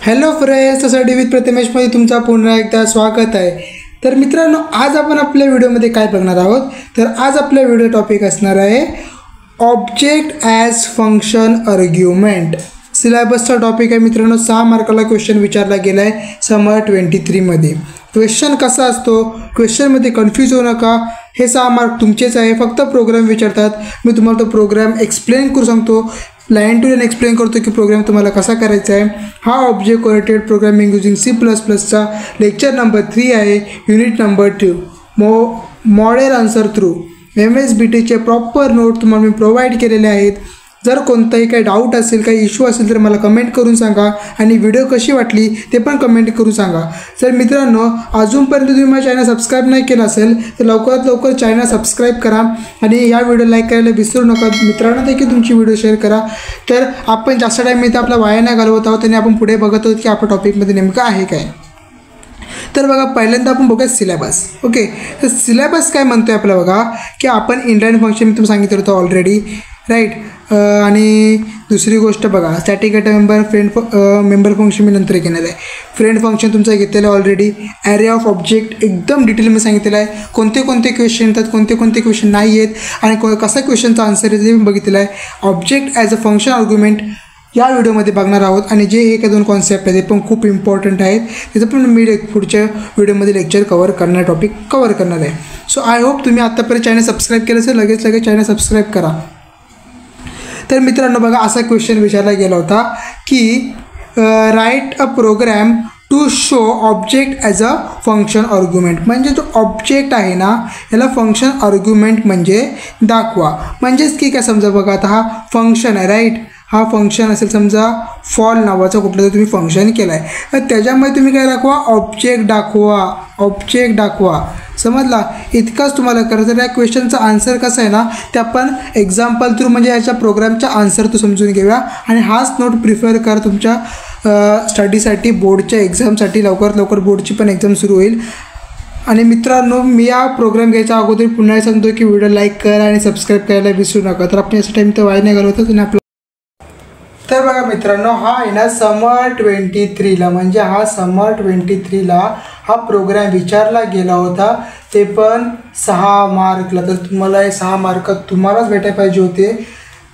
Hello friends, society with प्रथमेशमध्ये तुमचा पुन्हा एकदा स्वागत आहे. तर मित्रांनो, आज आपण आपल्या व्हिडिओमध्ये काय बघणार आहोत, तर आज आपला व्हिडिओ टॉपिक असणार आहे ऑब्जेक्ट ॲज फंक्शन आर्ग्युमेंट. सिलेबसचा टॉपिक आहे मित्रांनो. 6 मार्काला क्वेश्चन विचारला गेला आहे समर 23मध्ये. क्वेश्चन कसा असतो, क्वेश्चनमध्ये कन्फ्यूज होऊ नका. हे 6 मार्क तुमचेच आहे. फक्त प्रोग्राम विचारतात. मी तुम्हाला तो प्रोग्राम एक्सप्लेन करू सांगतो, लाईन टू लाईन एक्सप्लेन करतो की प्रोग्राम तुम्हाला कसा करायचा आहे. हा ऑब्जेक्ट ओरिएंटेड प्रोग्रामिंग युजिंग C++चा लेक्चर नंबर 3 आहे, unit number 2, model answer through. MSBTचे प्रॉपर नोट तुम्हाला मी प्रोव्हाइड केलेले आहेत. जर कोणताही काही डाऊट असेल, काही इश्यू असेल तर मला कमेंट करून सांगा आणि व्हिडिओ कशी वाटली ते पण कमेंट करून सांगा. जर मित्रांनो अजूनपर्यंत तुम्ही माझ्या चॅनल सबस्क्राईब नाही केलं असेल तर लवकरात लवकर चॅनल सबस्क्राईब करा आणि या व्हिडिओ लाईक करायला विसरू नका. मित्रांनो देखील तुमची व्हिडिओ शेअर करा. तर आपण जास्त टाईम इथं आपला वाया नाही घालवत आहोत आणि आपण पुढे बघत आहोत की आपल्या टॉपिकमध्ये नेमकं आहे काय. तर बघा, पहिल्यांदा आपण बघूया सिलेबस. ओके, तर सिलेबस काय म्हणतो आहे आपलं बघा, की आपण इनलाईन फंक्शन मी तुम्हाला सांगितलं होतं ऑलरेडी, राईट. आणि दुसरी गोष्ट बघा, स्टॅटिक डेटा मेंबर फंक्शन मी नंतर घेणार आहे. फ्रेंड फंक्शन तुमचं घेतलेलं आहे ऑलरेडी. ॲरे ऑफ ऑब्जेक्ट एकदम डिटेलमध्ये सांगितलेलं आहे. कोणते कोणते क्वेश्चन येतात, कोणते कोणते क्वेश्चन नाही आहेत आणि कसा क्वेश्चनचा आन्सर आहे ते मी बघितलेलं आहे. Object as a function argument या व्हिडिओमध्ये बघणार आहोत आणि जे एक 2 कॉन्सेप्ट आहेत ते पण खूप इम्पॉर्टंट आहेत. त्याचं पण मी पुढच्या व्हिडिओमध्ये लेक्चर टॉपिक कवर करणार आहे. सो आय होप तुम्ही आत्तापर्यंत चॅनल सबस्क्राईब केलं असेल, लगेच चॅनल सबस्क्राईब करा. तर मित्रांनो बघा, असा क्वेश्चन विचारला गेला होता की write a program to show object as a function argument. म्हणजे जो ऑब्जेक्ट आहे ना, याला फंक्शन आर्ग्युमेंट म्हणजे दाखवा. म्हणजेच की काय, समजा बघा, आता हा फंक्शन आहे, राईट. हा फंक्शन असेल, समजा फॉल नावाचा कुठलं तर तुम्ही फंक्शन केलं आहे, तर त्याच्यामध्ये तुम्ही काय दाखवा, ऑब्जेक्ट दाखवा. समजला? इतकंच तुम्हाला करायचं. तर या क्वेश्चनचा आन्सर कसं आहे ना, ते आपण एक्झाम्पल थ्रू म्हणजे याच्या प्रोग्रामचा आन्सर तो समजून घेऊया आणि हाच नोट प्रिफर करा तुमच्या स्टडीसाठी, बोर्डच्या एक्झामसाठी. लवकरात लवकर बोर्डची पण एक्झाम सुरू होईल. आणि मित्रांनो, मी या प्रोग्राम घ्यायच्या अगोदर पुन्हा सांगतो की व्हिडिओ लाईक करा आणि सबस्क्राईब करायला विसरू नका. तर आपण याचा टाईम तर वाया नाही घालवतात आणि आपलं. तर बघा मित्रांनो, हा आहे ना समर 23ला, म्हणजे हा समर 23ला हा प्रोग्राम विचारला गेला होता, ते पण 6 मार्कला. तर तुम्हाला हे 6 मार्क तुम्हालाच भेटायला पाहिजे होते.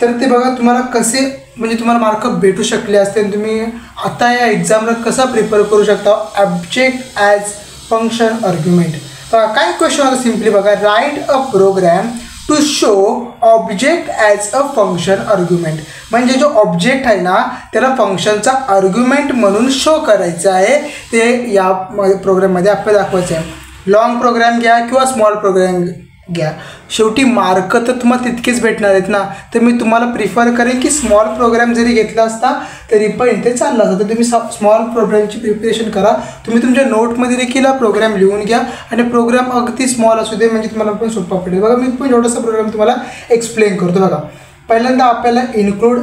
तर ते बघा तुम्हाला कसे, म्हणजे तुम्हाला मार्क भेटू शकले असते. तुम्ही आता या एक्झामला कसा प्रिपेअर करू शकता ऑब्जेक्ट ॲज फंक्शन आर्ग्युमेंट. बघा काय क्वेश्चन होता, सिम्पली बघा, write a program to show object as a function argument. म्हणजे जो ऑब्जेक्ट आहे ना, त्याला फंक्शनचा आर्ग्युमेंट म्हणून शो करायचं आहे. ते या प्रोग्राममध्ये आपल्याला दाखवायचं आहे. लॉंग प्रोग्राम घ्या किंवा स्मॉल प्रोग्राम घ्या, शेवटी मार्क तर तुम्हाला तितकेच भेटणार आहेत ना. तर मी तुम्हाला प्रिफर करेन की स्मॉल प्रोग्राम जरी घेतला असता तरी पण इथे चालला असता. तर तुम्ही स्मॉल प्रोग्रामची प्रिपरेशन करा. तुम्ही तुमच्या नोटमध्ये देखील हा प्रोग्राम लिहून घ्या आणि प्रोग्राम अगदी स्मॉल असू दे, म्हणजे तुम्हाला पण सोपा पडेल. बघा, मी पण छोटासा प्रोग्राम तुम्हाला एक्सप्लेन करतो. बघा, पहिल्यांदा आपल्याला इन्क्लूड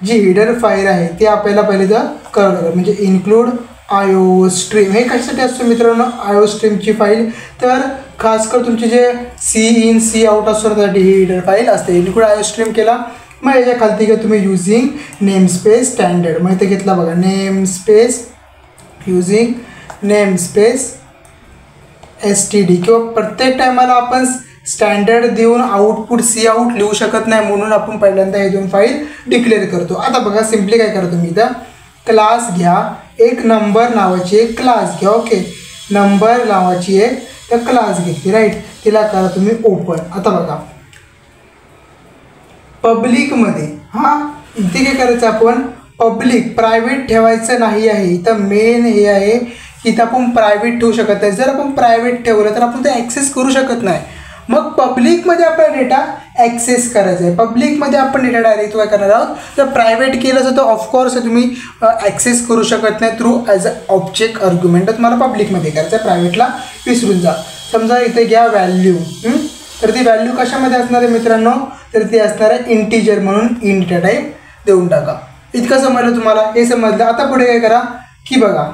जी हिडर फाईल आहे ते आपल्याला पहिले जर कळलं, म्हणजे इन्क्लूड IO स्ट्रीम. हे कशासाठी असतो मित्रांनो, IO स्ट्रीमची फाईल. तर खासकर तुमचे जे C-in C-out असतो त्यासाठी ही हिडर फाईल असते. इन्क्लूड IO स्ट्रीम केला, मग याच्या खालती घ्या तुम्ही युझिंग नेमस्पेस स्टँडर्ड. मग इथे घेतला बघा, नेमस्पेस युझिंग नेमस्पेस STD. किंवा प्रत्येक टायमाला आपण स्टँडर्ड देऊन आउटपुट C-out लिहू शकत नाही, म्हणून आपण पहिल्यांदा हे 2 फाईल डिक्लेअर करतो. आता बघा, सिम्पली काय करा, तुम्ही इथं क्लास घ्या, एक नंबर नावाची एक क्लास घ्या. ओके, नंबर नावाची एक तर क्लास घेतली, राईट. तिला करा तुम्ही ओपन. आता बघा, पब्लिकमध्ये इथे काय करायचं, आपण पब्लिक प्रायव्हेट ठेवायचं नाही आहे. इथं मेन हे आहे की इथं आपण प्रायव्हेट ठेवू शकत नाही. जर आपण प्रायव्हेट ठेवलं तर आपण ते ॲक्सेस करू शकत नाही. मग पब्लिकमध्ये आपला डेटा ॲक्सेस करायचा आहे. पब्लिकमध्ये आपण डेटा डायरेक्ट काय करणार आहोत, तर प्रायव्हेट केलं असं तर ऑफकोर्स तुम्ही ॲक्सेस करू शकत नाही through as a object argument. तर तुम्हाला पब्लिकमध्ये करायचं आहे, प्रायव्हेटला विसरून जा. समजा इथे घ्या व्हॅल्यू. तर ती व्हॅल्यू कशामध्ये असणार आहे मित्रांनो, तर ती असणार आहे इंटिजर, म्हणून इंट टाईप देऊन टाका. इतकं समजलं तुम्हाला, हे समजलं. आता पुढे काय करा की बघा,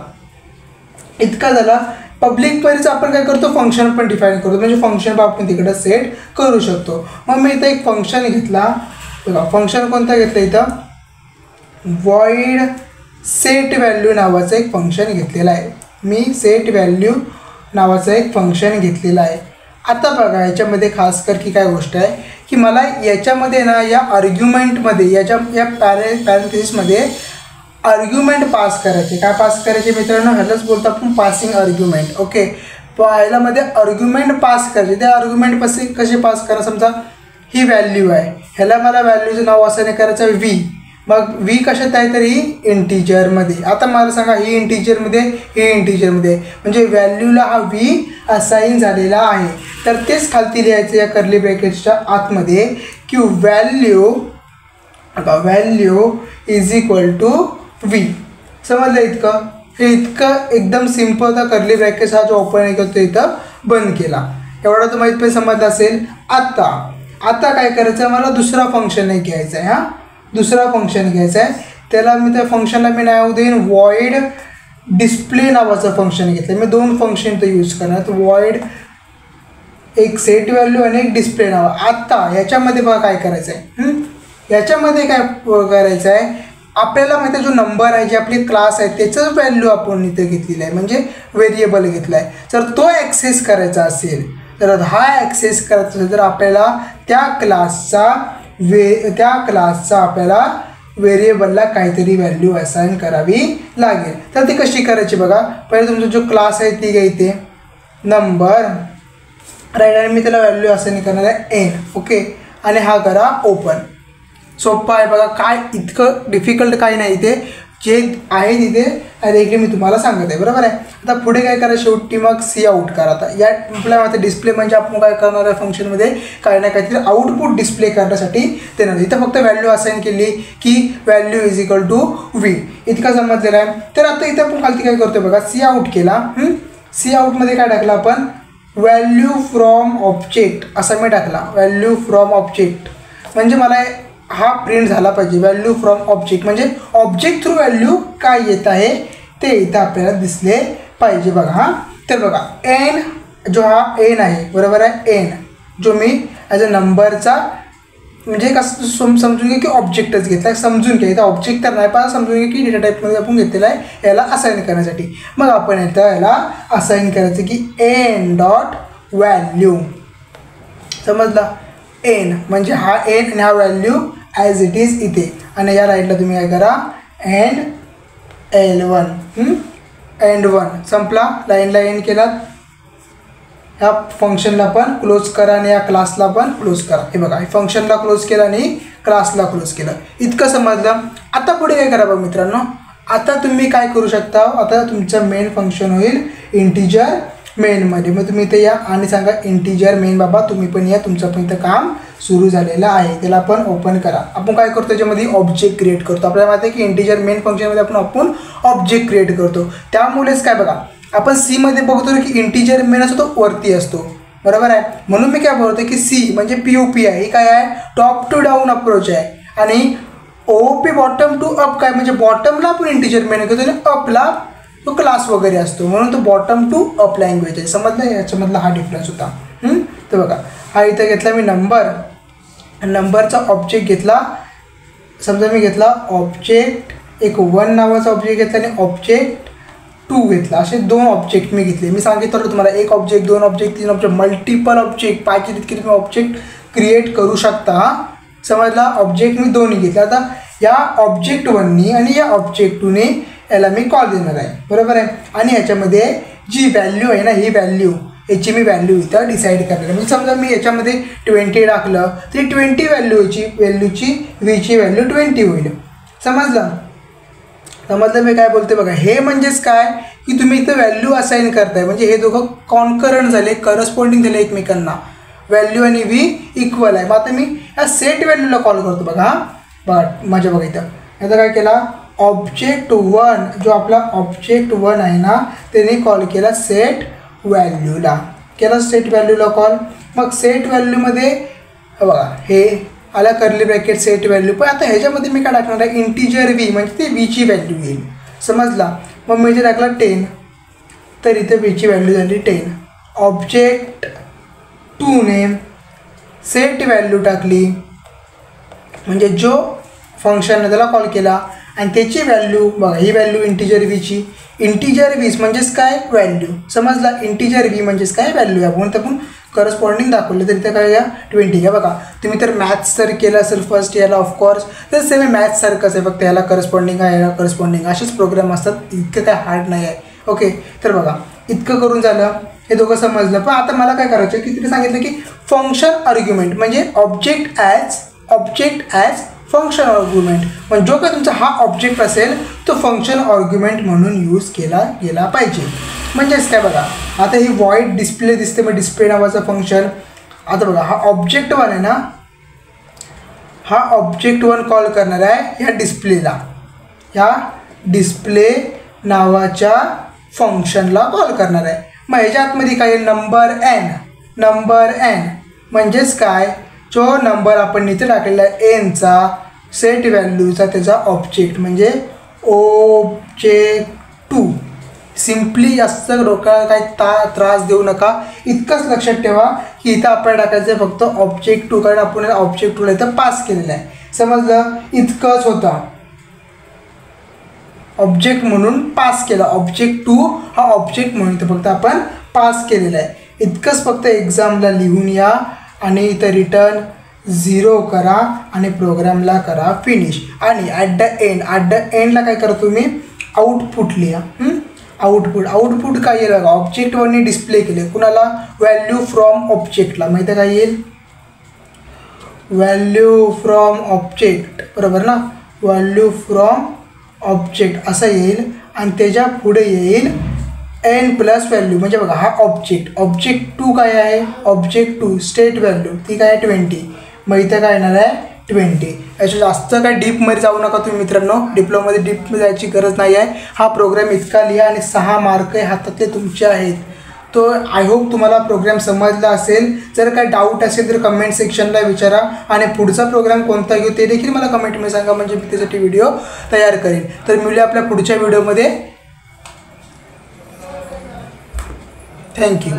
इतका झाला. पब्लिक पर्यंत आपण काय करतो, फंक्शन पण डिफाईन करतो, म्हणजे फंक्शन आपण तिकडं सेट करू शकतो. मग मी इथं एक फंक्शन घेतला. बघा, फंक्शन कोणता घेतला इथं, void सेट व्हॅल्यू नावाचं एक फंक्शन घेतलेलं आहे. मी सेट व्हॅल्यू नावाचं एक फंक्शन घेतलेलं आहे. आता बघा याच्यामध्ये खास कर की काय गोष्ट आहे की मला याच्यामध्ये ना या आर्ग्युमेंटमध्ये या पॅरेंथेसिसमध्ये आर्ग्युमेंट पास करायचे. काय पास करायचे मित्रांनो, ह्यालाच बोलतो आपण पासिंग आर्ग्युमेंट. ओके, ह्यालामध्ये आर्ग्युमेंट पास करायचे. ते आर्ग्युमेंट कसे पास करा, समजा ही व्हॅल्यू आहे, ह्याला मला व्हॅल्यूचं नाव असं नाही करायचं व्ही. मग व्ही कशात आहे तर ही इंटिजरमध्ये. आता मला सांगा ही इंटिजरमध्ये ही इंटिजरमध्ये म्हणजे व्हॅल्यूला हा व्ही असाइन झालेला आहे. तर तेच खालती लिहायचं या कर्ली ब्रॅकेट्सच्या आतमध्ये की value is equal to V. समजलं इतकं? हे इतकं एकदम सिम्पल होता. कर्ली ब्रॅकेट्स हा जो ओपन करतो इथं बंद केला. एवढा तर माहीत पण समजलं असेल. आता काय करायचं, मला दुसरा फंक्शन एक घ्यायचा आहे. हां, दुसरा फंक्शन घ्यायचा आहे. त्याला मी त्या फंक्शनला मी नाव देईन वॉइड डिस्प्ले नावाचं फंक्शन घेतलं. मी दोन फंक्शन इथं यूज करणार, वॉइड एक सेट व्हॅल्यू आणि एक डिस्प्ले नाव. आता याच्यामध्ये बघा काय करायचं आहे. याच्यामध्ये काय करायचं आहे, आपल्याला माहिती आहे जो नंबर आहे, जे आपली क्लास आहे त्याचं व्हॅल्यू आपण इथं घेतलेलं आहे, म्हणजे व्हेरिएबल घेतला आहे. जर तो ॲक्सेस करायचा असेल तर हा ॲक्सेस करायचा असेल तर आपल्याला त्या क्लासचा आपल्याला व्हेरिएबलला काहीतरी व्हॅल्यू असाइन करावी लागेल. तर ती कशी करायची बघा. पहिले तुमचा जो क्लास आहे ती घ्यायचे नंबर, राईट, आणि मी त्याला व्हॅल्यू असाइन करणार आहे एन. ओके, आणि हा करा ओपन. सोपं आहे बघा, काय इतकं डिफिकल्ट काही नाही. ते जे आहे तिथे डायरेक्टली मी तुम्हाला सांगत आहे, बरोबर आहे. आता पुढे काय करा, शेवटी मग सी आउट करा. आता या आपल्याला डिस्प्ले म्हणजे आपण काय करणार आहे फंक्शनमध्ये काही ना काहीतरी आउटपुट डिस्प्ले करण्यासाठी देणार. इथं फक्त व्हॅल्यू असाइन केली की value is equal to V. इतका समजलेला आहे. तर आता इथं आपण खालती काय करतो बघा, सी आउट केला. सी आउटमध्ये काय टाकलं आपण, व्हॅल्यू फ्रॉम ऑब्जेक्ट असा मी टाकला. व्हॅल्यू फ्रॉम ऑब्जेक्ट म्हणजे मला हा प्रिंट झाला पाहिजे. व्हॅल्यू फ्रॉम ऑब्जेक्ट म्हणजे ऑब्जेक्ट थ्रू व्हॅल्यू काय येत आहे ते इथं आपल्याला दिसले पाहिजे बघा. हां, तर बघा एन जो हा एन आहे, बरोबर आहे, एन जो मी ॲज अ नंबरचा म्हणजे कसं समजून घ्या की ऑब्जेक्टच घेतला आहे. समजून घ्या, इथं ऑब्जेक्ट तर नाही पण समजून घ्या की डेटा टाईपमध्ये आपण घेतलेला आहे याला असाइन करण्यासाठी. मग आपण इथं याला असाइन करायचं की एन डॉट व्हॅल्यू. समजला, एन म्हणजे हा एन आणि हा व्हॅल्यू ॲज इट इज इथे. आणि या राईटला तुम्ही काय करा, एंड L1 एंड 1 संपला. लाईनला एंड केला. ह्या फंक्शनला पण क्लोज करा आणि या क्लासला पण क्लोज करा. हे बघा, फंक्शनला क्लोज केलं आणि क्लासला क्लोज केलं. इतकं समजलं. आता पुढे काय करा बघा मित्रांनो, आता तुम्ही काय करू शकता, आता तुमचं मेन फंक्शन होईल इंटिजर मेनमध्ये. मग तुम्ही इथे या आणि सांगा इंटिजर मेन बाबा तुम्ही पण या, तुमचं पण इथं काम सुरू झालेलं आहे. त्याला आपण ओपन करा. आपण काय करतो, त्याच्यामध्ये ऑब्जेक्ट क्रिएट करतो. आपल्याला माहिती आहे की इंटिजर मेन फंक्शनमध्ये आपण ऑब्जेक्ट क्रिएट करतो. त्यामुळेच काय बघा, आपण सीमध्ये बघतो की इंटिजर मेन असतो तो वरती असतो, बरोबर आहे. म्हणून मी काय बोलतो की सी म्हणजे POP आहे. ही काय आहे, टॉप टू डाऊन अप्रोच आहे. आणि OOP बॉटम टू अप काय म्हणजे बॉटमला आपण इंटिजर मेन करतो आणि अपला तो क्लास वगैरे असतो, म्हणून तो बॉटम टू अप लँग्वेज आहे. समजलं, याच्यामधला हा डिफरन्स होता. तर बघा, हा इथं घेतला मी नंबरचा ऑब्जेक्ट घेतला. समजा मी घेतला ऑब्जेक्ट एक 1 नावाचा ऑब्जेक्ट घेतला आणि ऑब्जेक्ट 2 घेतला. असे 2 ऑब्जेक्ट मी घेतले. मी सांगितलं तुम्हाला 1 object 2 object 3 object multiple object पाहिजे तितके तुम्ही ऑब्जेक्ट क्रिएट करू शकता. समजला, ऑब्जेक्ट मी 2 घेतले. आता या ऑब्जेक्ट 1नी आणि या ऑब्जेक्ट 2ने याला मी कॉल देणार आहे, बरोबर आहे. आणि याच्यामध्ये जी व्हॅल्यू आहे ना, ही व्हॅल्यू याची मी व्हॅल्यू इथं डिसाईड करणार आहे. म्हणजे समजा मी याच्यामध्ये 20 टाकलं तरी 20 व्हॅल्यूची व्हीची व्हॅल्यू 20 होईल. समजलं मी काय बोलते बघा. हे म्हणजेच काय की तुम्ही इथं व्हॅल्यू असाइन करताय म्हणजे हे दोघं कॉन्करंट झाले, करस्पॉन्डिंग झाले एकमेकांना. व्हॅल्यू आणि व्ही इक्वल आहे. मग आता मी या सेट व्हॅल्यूला कॉल करतो बघा. बघा माझ्या बघा इथं आता काय केला, ऑब्जेक्ट 1 जो आपला ऑब्जेक्ट 1 आहे ना त्याने कॉल केला सेट व्हॅल्यूला. केला सेट व्हॅल्यूला कॉल. मग सेट व्हॅल्यूमध्ये बघा हे आला कर्ली ब्रॅकेट सेट व्हॅल्यू. पण आता ह्याच्यामध्ये मी काय टाकणार आहे, इंटिजर व्ही म्हणजे ते व्हीची व्हॅल्यू येईल. समजला. मग मी इथे टाकला 10 तर इथे व्हीची व्हॅल्यू झाली 10. ऑब्जेक्ट 2ने सेट व्हॅल्यू टाकली म्हणजे जो फंक्शनने त्याला कॉल केला आणि त्याची व्हॅल्यू बघा, ही व्हॅल्यू इंटिजर व्हीची. इंटिजर व्ही म्हणजेच काय व्हॅल्यू, समजला. इंटिजर व्ही म्हणजेच काय व्हॅल्यू. आपण पण करस्पॉन्डिंग दाखवलं तर इथं काय घ्या 20 घ्या. बघा तुम्ही तर मॅथ्स जर केलं असेल फर्स्ट याला ऑफकोर्स तर सेम मॅथ्ससारखंच आहे, फक्त याला करस्पॉन्डिंग आहे याला करस्पॉन्डिंग असेच प्रोग्राम असतात, इतकं काय हार्ड नाही आहे. ओके, तर बघा इतकं करून झालं, हे दोघं समजलं. पण आता मला काय करायचं आहे की तिथे सांगितलं की फंक्शन आर्ग्युमेंट म्हणजे ऑब्जेक्ट ॲज फंक्शन आर्ग्युमेंट, म्हणजे जो काय तुमचा हा ऑब्जेक्ट असेल तो फंक्शन आर्ग्युमेंट म्हणून यूज केला गेला पाहिजे. म्हणजेच काय बघा, आता ही व्हॉइड डिस्प्ले दिसते, मग डिस्प्ले नावाचं फंक्शन. आता बघा हा ऑब्जेक्ट 1 आहे ना, हा ऑब्जेक्ट 1 कॉल करणार आहे ह्या डिस्प्लेला, ह्या डिस्प्ले नावाच्या फंक्शनला कॉल करणार आहे. मग ह्याच्या आतमध्ये काय नंबर n म्हणजेच काय, जो नंबर आपण इथे टाकलेला आहे एनचा सेट व्हॅल्यूचा त्याचा ऑब्जेक्ट म्हणजे object2. सिम्पली जास्त डोक्याला काही त्रास देऊ नका, इतकंच लक्षात ठेवा की इथं आपल्याला टाकायचं आहे फक्त object2, कारण आपण object2ला इथं पास केलेलं आहे. समजलं, इतकंच होतं. ऑब्जेक्ट म्हणून पास केला, object2 हा ऑब्जेक्ट म्हणून इथं फक्त आपण पास केलेला आहे. इतकंच फक्त एक्झामला लिहून या आणि इथं रिटर्न 0 करा आणि प्रोग्रामला करा फिनिश. आणि ॲट द एंडला काय करा तुम्ही, आउटपुट लिहा. आउटपुट काय येईल बघा, ऑब्जेक्ट 1ने डिस्प्ले केले कुणाला, व्हॅल्यू फ्रॉम ऑब्जेक्टला. माहिती काय येईल, व्हॅल्यू फ्रॉम ऑब्जेक्ट, बरोबर ना, व्हॅल्यू फ्रॉम ऑब्जेक्ट असं येईल. आणि त्याच्या पुढे येईल n प्लस व्हॅल्यू, म्हणजे बघा हा object2 काय आहे, object2 स्टेट व्हॅल्यू ती काय 20. मग इथं काय येणार आहे 20. याच्या जास्त काय डीपमध्ये जाऊ नका तुम्ही मित्रांनो, डिप्लोमध्ये डीपमध्ये जायची गरज नाही आहे. हा प्रोग्राम इतका लिहा आणि 6 मार्क हातातले तुमचे आहेत. तो आय होप तुम्हाला प्रोग्राम समजला असेल. जर काय डाऊट असेल तर कमेंट सेक्शनला विचारा आणि पुढचा प्रोग्राम कोणता घेऊ ते देखील मला कमेंटमध्ये सांगा, म्हणजे मी त्यासाठी व्हिडिओ तयार करेन. तर मिळूया आपल्या पुढच्या व्हिडिओमध्ये. थँक्यू.